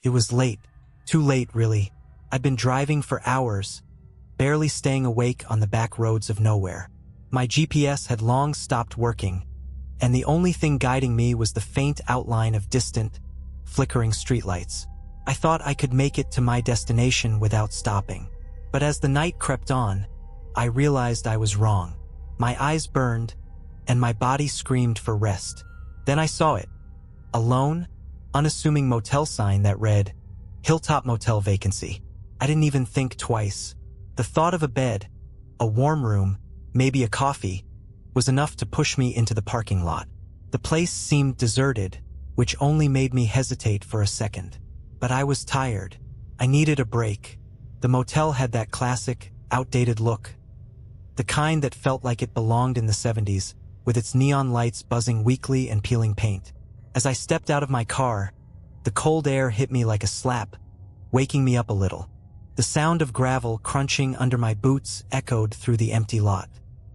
It was late. Too late, really. I'd been driving for hours, barely staying awake on the back roads of nowhere. My GPS had long stopped working, and the only thing guiding me was the faint outline of distant, flickering streetlights. I thought I could make it to my destination without stopping. But as the night crept on, I realized I was wrong. My eyes burned, and my body screamed for rest. Then I saw it. A lone, unassuming motel sign that read, "Hilltop Motel Vacancy." I didn't even think twice. The thought of a bed, a warm room, maybe a coffee, was enough to push me into the parking lot. The place seemed deserted, which only made me hesitate for a second. But I was tired. I needed a break. The motel had that classic, outdated look. The kind that felt like it belonged in the 70s, with its neon lights buzzing weakly and peeling paint. As I stepped out of my car, the cold air hit me like a slap, waking me up a little. The sound of gravel crunching under my boots echoed through the empty lot.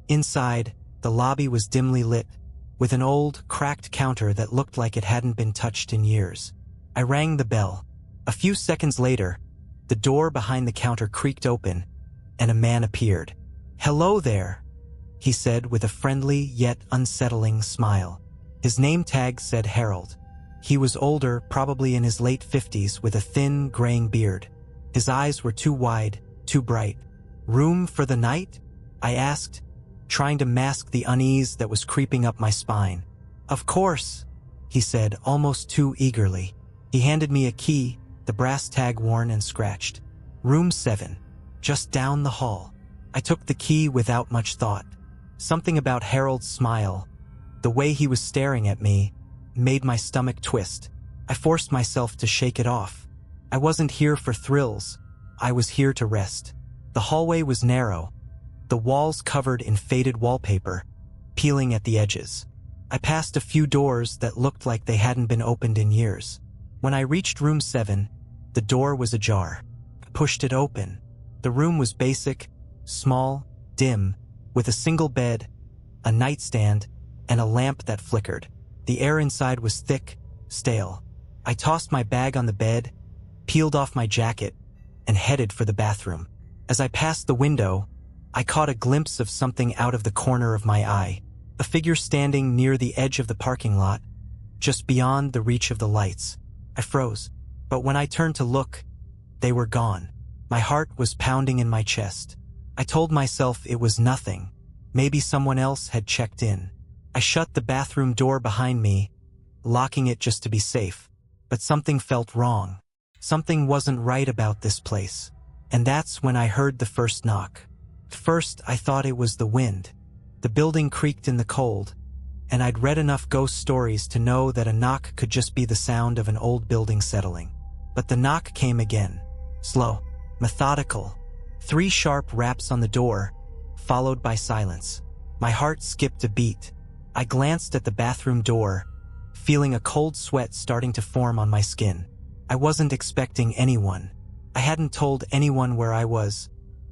Inside, the lobby was dimly lit, with an old, cracked counter that looked like it hadn't been touched in years. I rang the bell. A few seconds later, the door behind the counter creaked open, and a man appeared. "Hello there," he said with a friendly yet unsettling smile. His name tag said Harold. He was older, probably in his late 50s, with a thin, graying beard. His eyes were too wide, too bright. "Room for the night?" I asked, trying to mask the unease that was creeping up my spine. "Of course," he said, almost too eagerly. He handed me a key, the brass tag worn and scratched. "Room 7, just down the hall." I took the key without much thought. Something about Harold's smile, the way he was staring at me, made my stomach twist. I forced myself to shake it off. I wasn't here for thrills. I was here to rest. The hallway was narrow, the walls covered in faded wallpaper, peeling at the edges. I passed a few doors that looked like they hadn't been opened in years. When I reached room 7, the door was ajar. I pushed it open. The room was basic, small, dim, with a single bed, a nightstand, and a lamp that flickered. The air inside was thick, stale. I tossed my bag on the bed, peeled off my jacket, and headed for the bathroom. As I passed the window, I caught a glimpse of something out of the corner of my eye. A figure standing near the edge of the parking lot, just beyond the reach of the lights. I froze, but when I turned to look, they were gone. My heart was pounding in my chest. I told myself it was nothing. Maybe someone else had checked in. I shut the bathroom door behind me, locking it just to be safe. But something felt wrong. Something wasn't right about this place. And that's when I heard the first knock. First, I thought it was the wind. The building creaked in the cold, and I'd read enough ghost stories to know that a knock could just be the sound of an old building settling. But the knock came again. Slow, methodical. 3 sharp raps on the door, followed by silence. My heart skipped a beat. I glanced at the bathroom door, feeling a cold sweat starting to form on my skin. I wasn't expecting anyone. I hadn't told anyone where I was,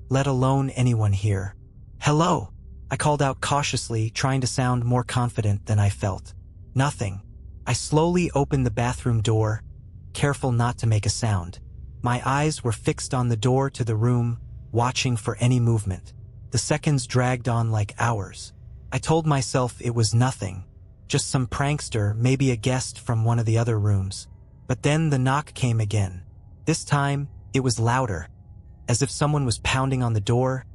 let alone anyone here. "Hello," I called out cautiously, trying to sound more confident than I felt. Nothing. I slowly opened the bathroom door, careful not to make a sound. My eyes were fixed on the door to the room, watching for any movement. The seconds dragged on like hours. I told myself it was nothing, just some prankster, maybe a guest from one of the other rooms. But then the knock came again. This time, it was louder, as if someone was pounding on the door,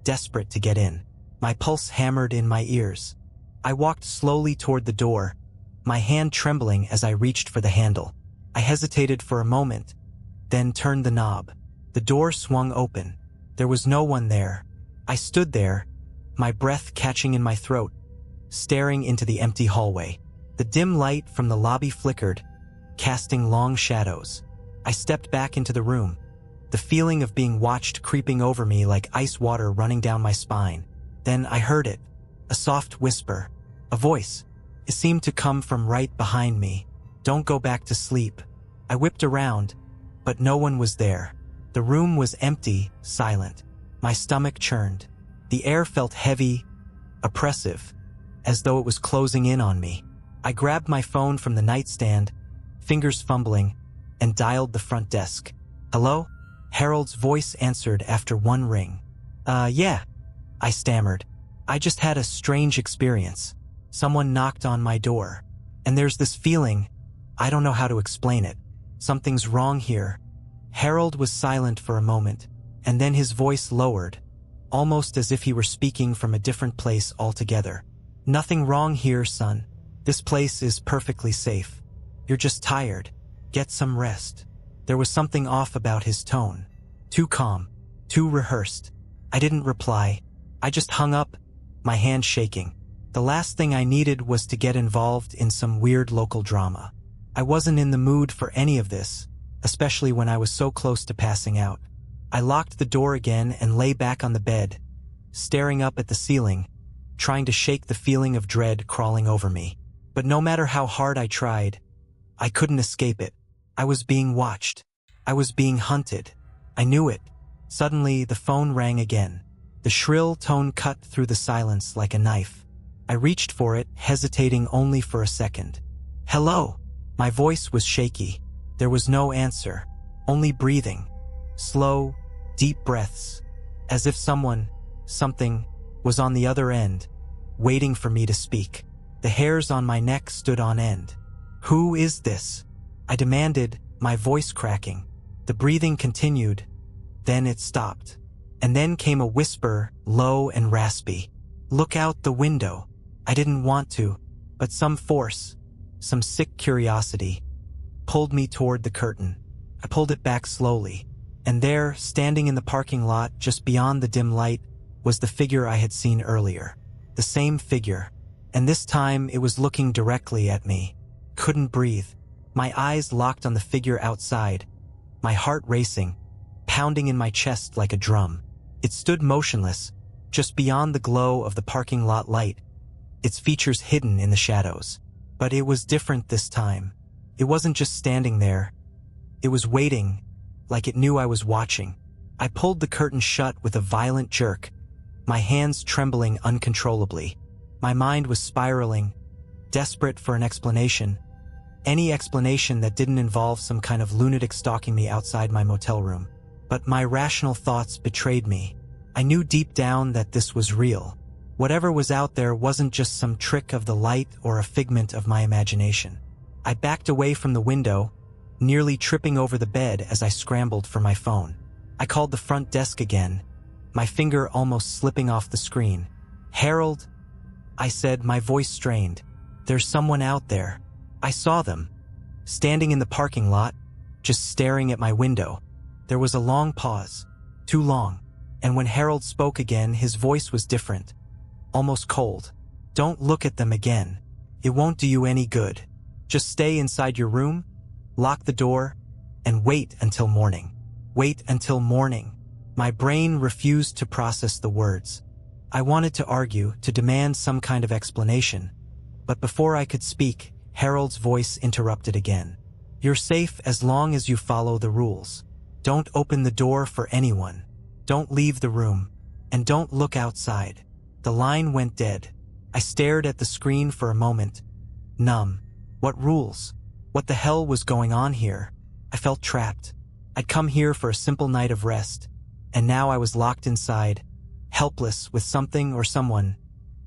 desperate to get in. My pulse hammered in my ears. I walked slowly toward the door, my hand trembling as I reached for the handle. I hesitated for a moment, then turned the knob. The door swung open. There was no one there. I stood there, my breath catching in my throat, staring into the empty hallway. The dim light from the lobby flickered, casting long shadows. I stepped back into the room, the feeling of being watched creeping over me like ice water running down my spine. Then I heard it, a soft whisper, a voice. It seemed to come from right behind me. "Don't go back to sleep." I whipped around, but no one was there. The room was empty, silent. My stomach churned. The air felt heavy, oppressive, as though it was closing in on me. I grabbed my phone from the nightstand, fingers fumbling, and dialed the front desk. "Hello?" Harold's voice answered after one ring. Yeah," I stammered. "I just had a strange experience. Someone knocked on my door. And there's this feeling, I don't know how to explain it. Something's wrong here." Harold was silent for a moment, and then his voice lowered, almost as if he were speaking from a different place altogether. "Nothing wrong here, son. This place is perfectly safe. You're just tired. Get some rest." There was something off about his tone. Too calm, too rehearsed. I didn't reply. I just hung up, my hand shaking. The last thing I needed was to get involved in some weird local drama. I wasn't in the mood for any of this, especially when I was so close to passing out. I locked the door again and lay back on the bed, staring up at the ceiling, trying to shake the feeling of dread crawling over me. But no matter how hard I tried, I couldn't escape it. I was being watched. I was being hunted. I knew it. Suddenly, the phone rang again. The shrill tone cut through the silence like a knife. I reached for it, hesitating only for a second. "Hello?" My voice was shaky. There was no answer, only breathing. Slow, deep breaths, as if something, was on the other end, waiting for me to speak. The hairs on my neck stood on end. "Who is this?" I demanded, my voice cracking. The breathing continued, then it stopped. And then came a whisper, low and raspy. "Look out the window." I didn't want to, but some force, some sick curiosity, pulled me toward the curtain. I pulled it back slowly, and there, standing in the parking lot just beyond the dim light, was the figure I had seen earlier. The same figure, and this time it was looking directly at me. Couldn't breathe. My eyes locked on the figure outside, my heart racing, pounding in my chest like a drum. It stood motionless, just beyond the glow of the parking lot light, its features hidden in the shadows. But it was different this time. It wasn't just standing there. It was waiting, like it knew I was watching. I pulled the curtain shut with a violent jerk, my hands trembling uncontrollably. My mind was spiraling, desperate for an explanation. Any explanation that didn't involve some kind of lunatic stalking me outside my motel room. But my rational thoughts betrayed me. I knew deep down that this was real. Whatever was out there wasn't just some trick of the light or a figment of my imagination. I backed away from the window, nearly tripping over the bed as I scrambled for my phone. I called the front desk again, my finger almost slipping off the screen. "Harold," I said, my voice strained. "There's someone out there. I saw them, standing in the parking lot, just staring at my window." There was a long pause, too long, and when Harold spoke again, his voice was different, almost cold. "Don't look at them again. It won't do you any good. Just stay inside your room, lock the door, and wait until morning." Wait until morning. My brain refused to process the words. I wanted to argue, to demand some kind of explanation, but before I could speak, Harold's voice interrupted again. "You're safe as long as you follow the rules. Don't open the door for anyone. Don't leave the room. And don't look outside." The line went dead. I stared at the screen for a moment, numb. What rules? What the hell was going on here? I felt trapped. I'd come here for a simple night of rest, and now I was locked inside, helpless with something or someone,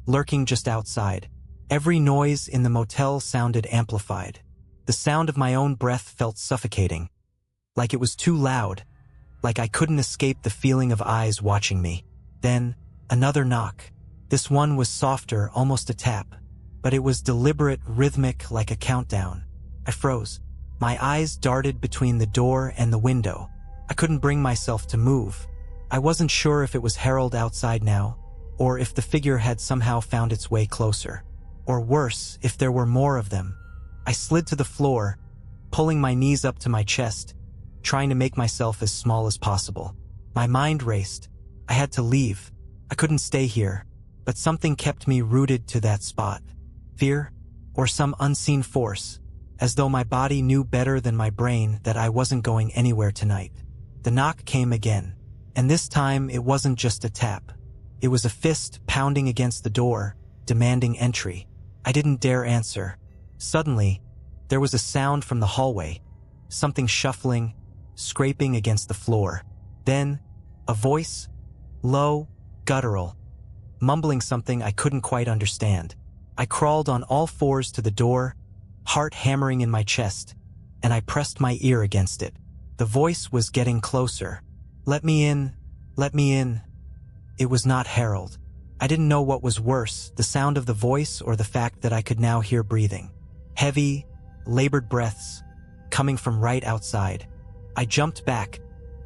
lurking just outside. Every noise in the motel sounded amplified. The sound of my own breath felt suffocating, like it was too loud, like I couldn't escape the feeling of eyes watching me. Then, another knock. This one was softer, almost a tap, but it was deliberate, rhythmic, like a countdown. I froze. My eyes darted between the door and the window. I couldn't bring myself to move. I wasn't sure if it was Harold outside now, or if the figure had somehow found its way closer. Or worse, if there were more of them. I slid to the floor, pulling my knees up to my chest, trying to make myself as small as possible. My mind raced. I had to leave. I couldn't stay here, but something kept me rooted to that spot. Fear, or some unseen force, as though my body knew better than my brain that I wasn't going anywhere tonight. The knock came again, and this time it wasn't just a tap. It was a fist pounding against the door, demanding entry. I didn't dare answer. Suddenly, there was a sound from the hallway, something shuffling, scraping against the floor. Then, a voice, low, guttural, mumbling something I couldn't quite understand. I crawled on all fours to the door, heart hammering in my chest, and I pressed my ear against it. The voice was getting closer. "Let me in, let me in." It was not Harold. I didn't know what was worse, the sound of the voice or the fact that I could now hear breathing. Heavy, labored breaths, coming from right outside. I jumped back,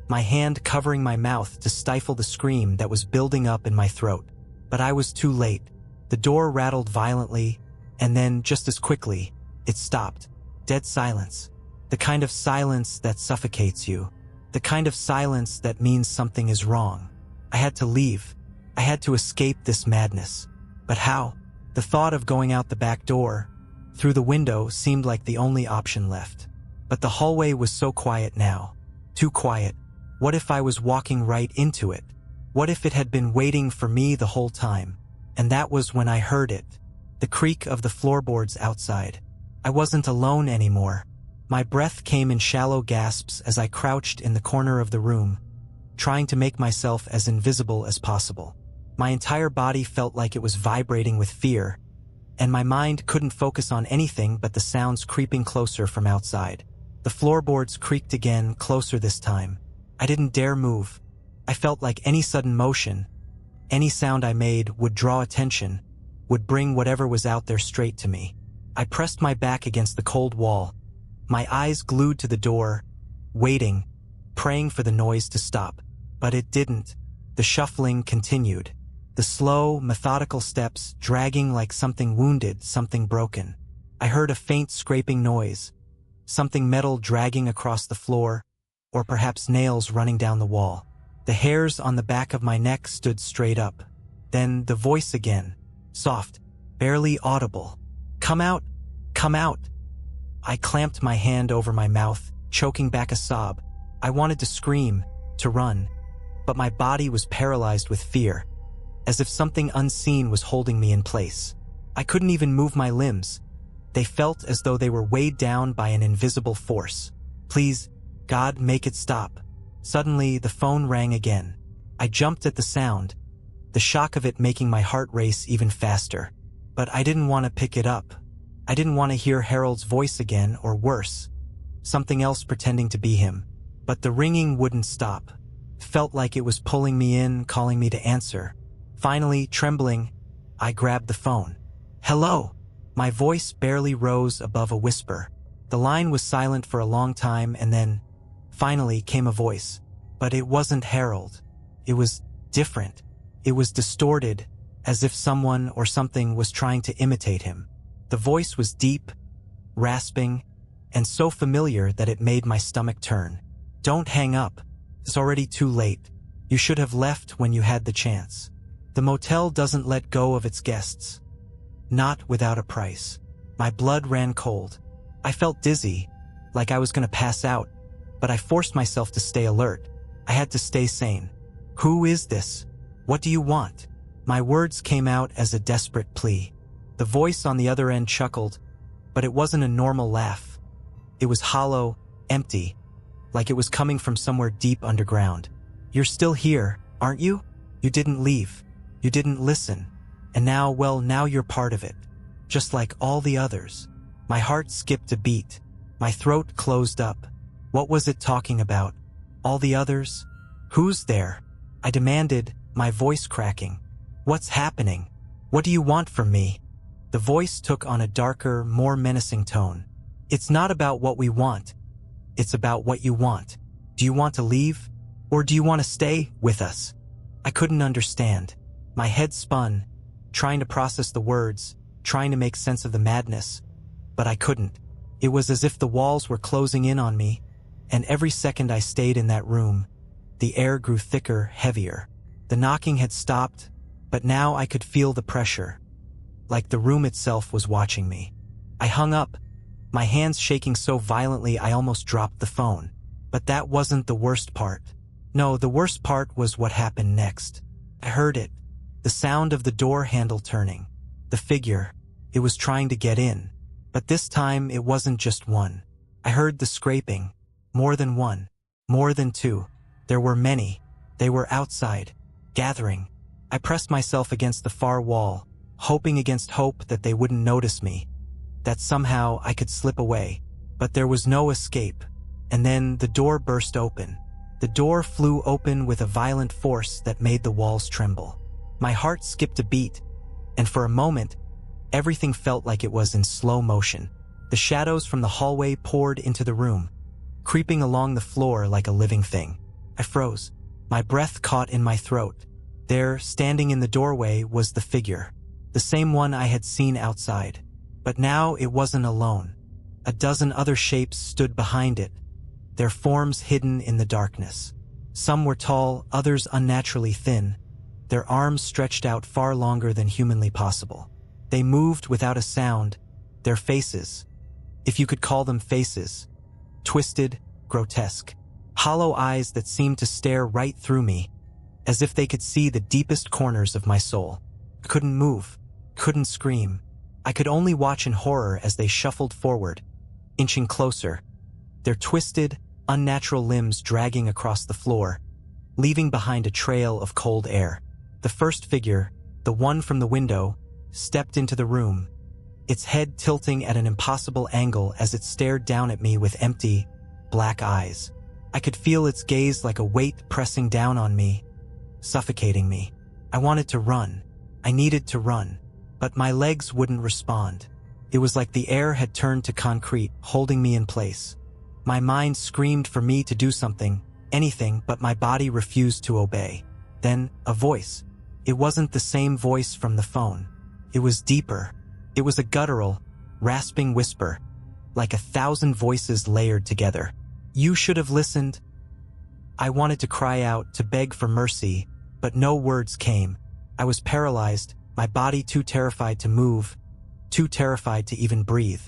my hand covering my mouth to stifle the scream that was building up in my throat. But I was too late. The door rattled violently, and then, just as quickly, it stopped. Dead silence. The kind of silence that suffocates you. The kind of silence that means something is wrong. I had to leave. I had to escape this madness. But how? The thought of going out the back door, through the window, seemed like the only option left. But the hallway was so quiet now. Too quiet. What if I was walking right into it? What if it had been waiting for me the whole time? And that was when I heard it. The creak of the floorboards outside. I wasn't alone anymore. My breath came in shallow gasps as I crouched in the corner of the room, trying to make myself as invisible as possible. My entire body felt like it was vibrating with fear, and my mind couldn't focus on anything but the sounds creeping closer from outside. The floorboards creaked again, closer this time. I didn't dare move. I felt like any sudden motion, any sound I made would draw attention, would bring whatever was out there straight to me. I pressed my back against the cold wall, my eyes glued to the door, waiting, praying for the noise to stop. But it didn't. The shuffling continued. The slow, methodical steps dragging like something wounded, something broken. I heard a faint scraping noise, something metal dragging across the floor, or perhaps nails running down the wall. The hairs on the back of my neck stood straight up. Then the voice again, soft, barely audible. "Come out! Come out!" I clamped my hand over my mouth, choking back a sob. I wanted to scream, to run, but my body was paralyzed with fear, as if something unseen was holding me in place. I couldn't even move my limbs. They felt as though they were weighed down by an invisible force. "Please, God, make it stop." Suddenly, the phone rang again. I jumped at the sound, the shock of it making my heart race even faster. But I didn't want to pick it up. I didn't want to hear Harold's voice again, or worse, something else pretending to be him. But the ringing wouldn't stop. Felt like it was pulling me in, calling me to answer. Finally, trembling, I grabbed the phone. "Hello!" My voice barely rose above a whisper. The line was silent for a long time, and then, finally, came a voice. But it wasn't Harold. It was different. It was distorted, as if someone or something was trying to imitate him. The voice was deep, rasping, and so familiar that it made my stomach turn. "Don't hang up. It's already too late. You should have left when you had the chance. The motel doesn't let go of its guests. Not without a price." My blood ran cold. I felt dizzy, like I was going to pass out, but I forced myself to stay alert. I had to stay sane. "Who is this? What do you want?" My words came out as a desperate plea. The voice on the other end chuckled, but it wasn't a normal laugh. It was hollow, empty, like it was coming from somewhere deep underground. "You're still here, aren't you? You didn't leave. You didn't listen. And now, well, now you're part of it. Just like all the others." My heart skipped a beat. My throat closed up. What was it talking about? All the others? Who's there? I demanded, my voice cracking. "What's happening? What do you want from me?" The voice took on a darker, more menacing tone. "It's not about what we want. It's about what you want. Do you want to leave? Or do you want to stay with us?" I couldn't understand. My head spun, trying to process the words, trying to make sense of the madness. But I couldn't. It was as if the walls were closing in on me, and every second I stayed in that room, the air grew thicker, heavier. The knocking had stopped, but now I could feel the pressure, like the room itself was watching me. I hung up, my hands shaking so violently I almost dropped the phone. But that wasn't the worst part. No, the worst part was what happened next. I heard it, the sound of the door handle turning. The figure, it was trying to get in. But this time it wasn't just one. I heard the scraping. More than one. More than two. There were many. They were outside, gathering. I pressed myself against the far wall, hoping against hope that they wouldn't notice me, that somehow I could slip away. But there was no escape. And then the door burst open. The door flew open with a violent force that made the walls tremble. My heart skipped a beat, and for a moment, everything felt like it was in slow motion. The shadows from the hallway poured into the room, creeping along the floor like a living thing. I froze. My breath caught in my throat. There, standing in the doorway, was the figure, the same one I had seen outside. But now it wasn't alone. A dozen other shapes stood behind it, their forms hidden in the darkness. Some were tall, others unnaturally thin, their arms stretched out far longer than humanly possible. They moved without a sound, their faces, if you could call them faces, twisted, grotesque. Hollow eyes that seemed to stare right through me, as if they could see the deepest corners of my soul. I couldn't move, couldn't scream. I could only watch in horror as they shuffled forward, inching closer, their twisted, unnatural limbs dragging across the floor, leaving behind a trail of cold air. The first figure, the one from the window, stepped into the room, its head tilting at an impossible angle as it stared down at me with empty, black eyes. I could feel its gaze like a weight pressing down on me, suffocating me. I wanted to run. I needed to run. But my legs wouldn't respond. It was like the air had turned to concrete, holding me in place. My mind screamed for me to do something, anything, but my body refused to obey. Then, a voice. It wasn't the same voice from the phone. It was deeper. It was a guttural, rasping whisper, like 1,000 voices layered together. You should have listened. I wanted to cry out, to beg for mercy, but no words came. I was paralyzed, my body too terrified to move, too terrified to even breathe.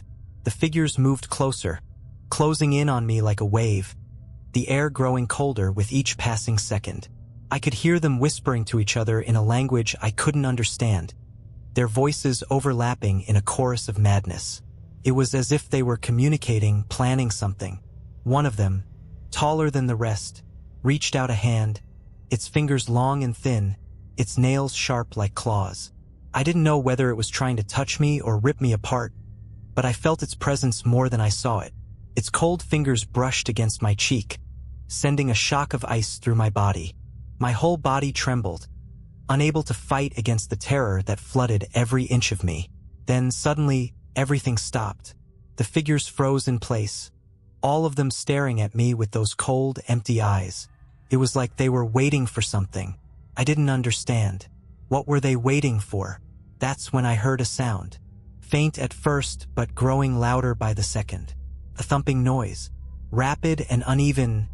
The figures moved closer, closing in on me like a wave, the air growing colder with each passing second. I could hear them whispering to each other in a language I couldn't understand, their voices overlapping in a chorus of madness. It was as if they were communicating, planning something. One of them, taller than the rest, reached out a hand, its fingers long and thin, its nails sharp like claws. I didn't know whether it was trying to touch me or rip me apart, but I felt its presence more than I saw it. Its cold fingers brushed against my cheek, sending a shock of ice through my body. My whole body trembled, unable to fight against the terror that flooded every inch of me. Then suddenly, everything stopped. The figures froze in place, all of them staring at me with those cold, empty eyes. It was like they were waiting for something. I didn't understand. What were they waiting for? That's when I heard a sound. Faint at first, but growing louder by the second. A thumping noise, rapid and uneven,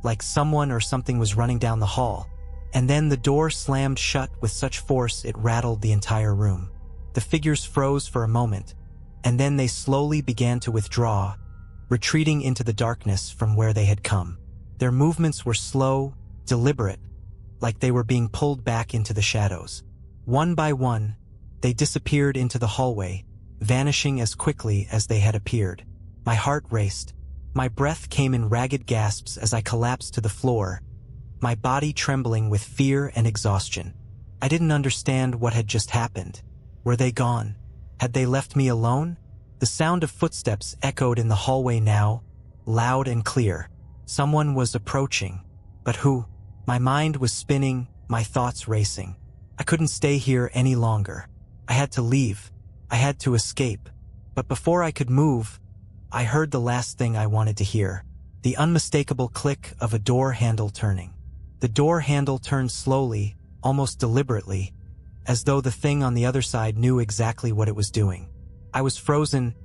like someone or something was running down the hall. And then the door slammed shut with such force it rattled the entire room. The figures froze for a moment, and then they slowly began to withdraw, retreating into the darkness from where they had come. Their movements were slow, deliberate, like they were being pulled back into the shadows. One by one, they disappeared into the hallway, vanishing as quickly as they had appeared. My heart raced. My breath came in ragged gasps as I collapsed to the floor, my body trembling with fear and exhaustion. I didn't understand what had just happened. Were they gone? Had they left me alone? The sound of footsteps echoed in the hallway now, loud and clear. Someone was approaching. But who? My mind was spinning, my thoughts racing. I couldn't stay here any longer. I had to leave. I had to escape. But before I could move, I heard the last thing I wanted to hear. The unmistakable click of a door handle turning. The door handle turned slowly, almost deliberately, as though the thing on the other side knew exactly what it was doing. I was frozen,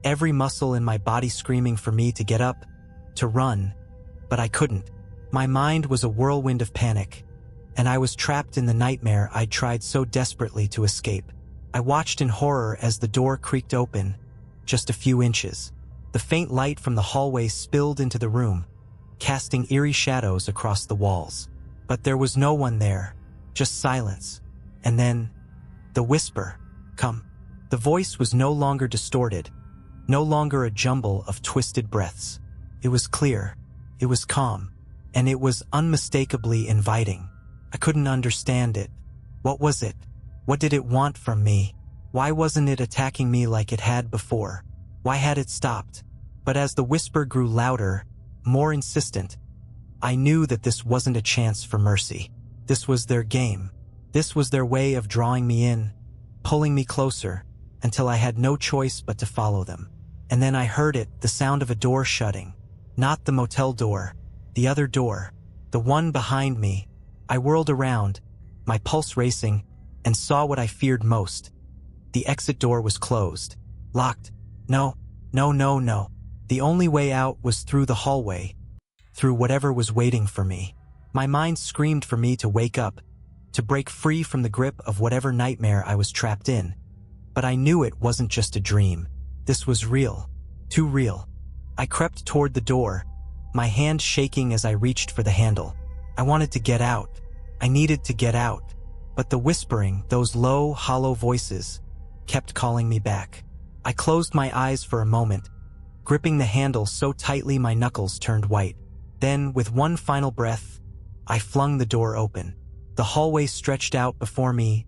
every muscle in my body screaming for me to get up, to run, but I couldn't. My mind was a whirlwind of panic, and I was trapped in the nightmare I'd tried so desperately to escape. I watched in horror as the door creaked open, just a few inches. The faint light from the hallway spilled into the room, casting eerie shadows across the walls. But there was no one there, just silence. And then, the whisper, "Come." The voice was no longer distorted. No longer a jumble of twisted breaths. It was clear, it was calm, and it was unmistakably inviting. I couldn't understand it. What was it? What did it want from me? Why wasn't it attacking me like it had before? Why had it stopped? But as the whisper grew louder, more insistent, I knew that this wasn't a chance for mercy. This was their game. This was their way of drawing me in, pulling me closer, until I had no choice but to follow them. And then I heard it, the sound of a door shutting. Not the motel door, the other door, the one behind me. I whirled around, my pulse racing, and saw what I feared most. The exit door was closed. Locked. No. The only way out was through the hallway, through whatever was waiting for me. My mind screamed for me to wake up, to break free from the grip of whatever nightmare I was trapped in. But I knew it wasn't just a dream. This was real. Too real. I crept toward the door, my hand shaking as I reached for the handle. I wanted to get out. I needed to get out. But the whispering, those low, hollow voices, kept calling me back. I closed my eyes for a moment, gripping the handle so tightly my knuckles turned white. Then, with one final breath, I flung the door open. The hallway stretched out before me,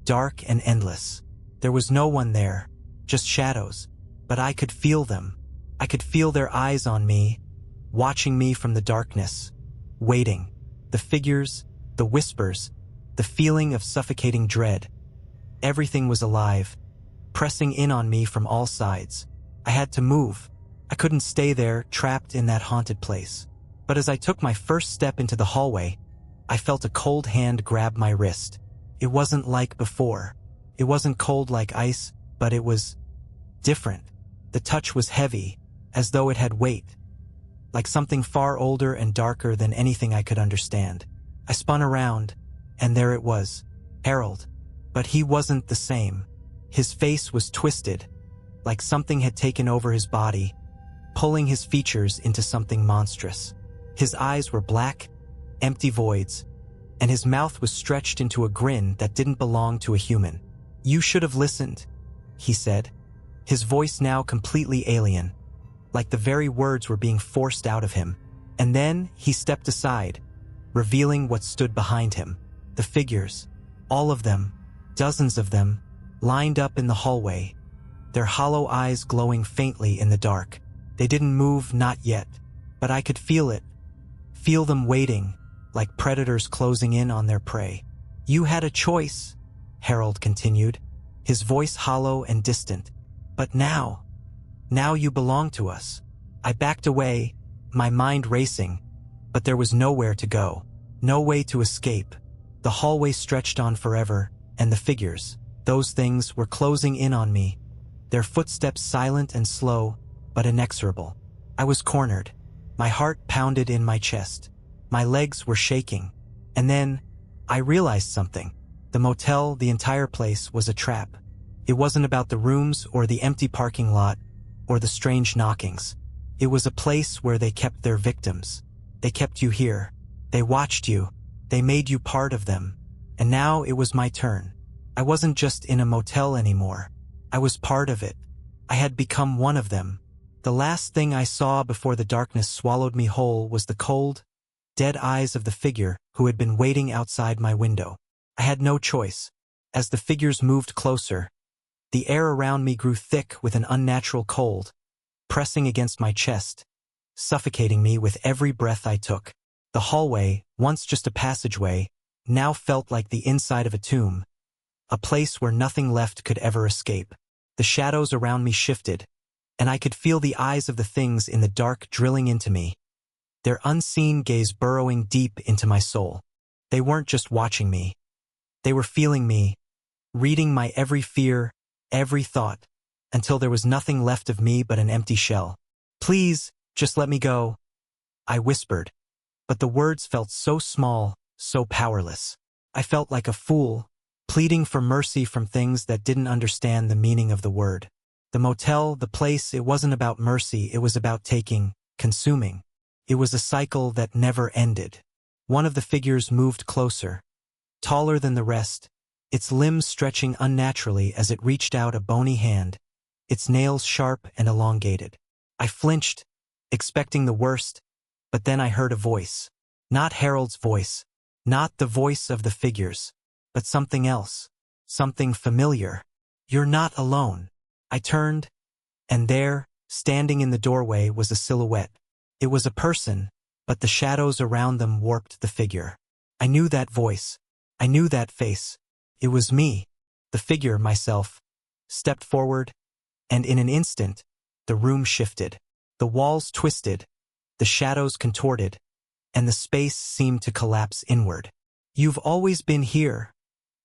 dark and endless. There was no one there, just shadows, but I could feel them. I could feel their eyes on me, watching me from the darkness, waiting. The figures, the whispers, the feeling of suffocating dread. Everything was alive, pressing in on me from all sides. I had to move. I couldn't stay there, trapped in that haunted place. But as I took my first step into the hallway, I felt a cold hand grab my wrist. It wasn't like before. It wasn't cold like ice, but it was different. The touch was heavy, as though it had weight, like something far older and darker than anything I could understand. I spun around, and there it was, Harold. But he wasn't the same. His face was twisted, like something had taken over his body, pulling his features into something monstrous. His eyes were black, empty voids, and his mouth was stretched into a grin that didn't belong to a human. "You should have listened," he said, his voice now completely alien, like the very words were being forced out of him. And then he stepped aside, revealing what stood behind him. The figures, all of them, dozens of them, lined up in the hallway, their hollow eyes glowing faintly in the dark. They didn't move, not yet, but I could feel it. Feel them waiting, like predators closing in on their prey. "You had a choice," Harold continued, his voice hollow and distant. "But now you belong to us." I backed away, my mind racing, but there was nowhere to go, no way to escape. The hallway stretched on forever, and the figures, those things, were closing in on me, their footsteps silent and slow, but inexorable. I was cornered. My heart pounded in my chest. My legs were shaking. And then, I realized something. The motel, the entire place, was a trap. It wasn't about the rooms or the empty parking lot or the strange knockings. It was a place where they kept their victims. They kept you here. They watched you. They made you part of them. And now it was my turn. I wasn't just in a motel anymore. I was part of it. I had become one of them. The last thing I saw before the darkness swallowed me whole was the cold, dead eyes of the figure who had been waiting outside my window. I had no choice. As the figures moved closer, the air around me grew thick with an unnatural cold, pressing against my chest, suffocating me with every breath I took. The hallway, once just a passageway, now felt like the inside of a tomb, a place where nothing left could ever escape. The shadows around me shifted, and I could feel the eyes of the things in the dark drilling into me, their unseen gaze burrowing deep into my soul. They weren't just watching me. They were feeling me, reading my every fear, every thought, until there was nothing left of me but an empty shell. "Please, just let me go," I whispered, but the words felt so small, so powerless. I felt like a fool, pleading for mercy from things that didn't understand the meaning of the word. The motel, the place, it wasn't about mercy, it was about taking, consuming. It was a cycle that never ended. One of the figures moved closer, taller than the rest, its limbs stretching unnaturally as it reached out a bony hand. its nails sharp and elongated. I flinched, expecting the worst, but then I heard a voice. Not Harold's voice, not the voice of the figures, but something else, something familiar. "You're not alone." I turned, and there, standing in the doorway, was a silhouette. It was a person, but the shadows around them warped the figure. I knew that voice. I knew that face. It was me, the figure, myself. Stepped forward, and in an instant, the room shifted. The walls twisted, the shadows contorted, and the space seemed to collapse inward. "You've always been here,"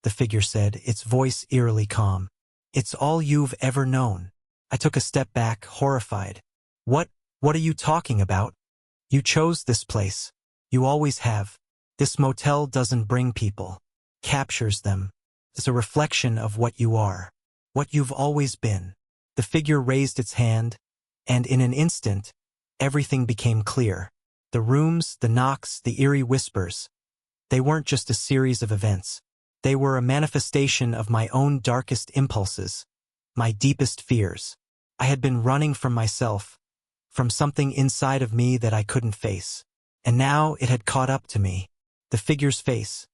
the figure said, its voice eerily calm. "It's all you've ever known." I took a step back, horrified. What are you talking about? You chose this place. You always have. This motel doesn't bring people. Captures them. It's a reflection of what you are. What you've always been." The figure raised its hand, and in an instant, everything became clear. The rooms, the knocks, the eerie whispers. They weren't just a series of events. They were a manifestation of my own darkest impulses, my deepest fears. I had been running from myself, from something inside of me that I couldn't face. And now it had caught up to me. The figure's face.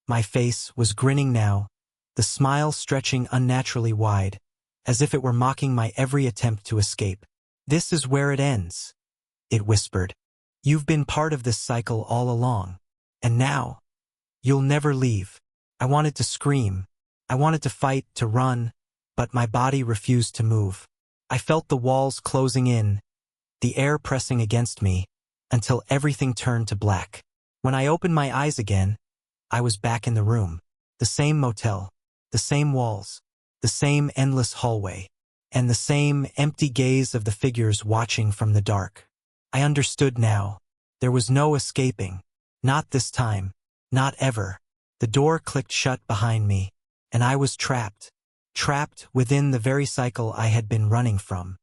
My face was grinning now, the smile stretching unnaturally wide, as if it were mocking my every attempt to escape. "This is where it ends," it whispered. "You've been part of this cycle all along. And now, you'll never leave." I wanted to scream. I wanted to fight, to run, but my body refused to move. I felt the walls closing in, the air pressing against me, until everything turned to black. When I opened my eyes again, I was back in the room. The same motel, the same walls, the same endless hallway, and the same empty gaze of the figures watching from the dark. I understood now. There was no escaping. Not this time. Not ever. The door clicked shut behind me, and I was trapped. Trapped within the very cycle I had been running from.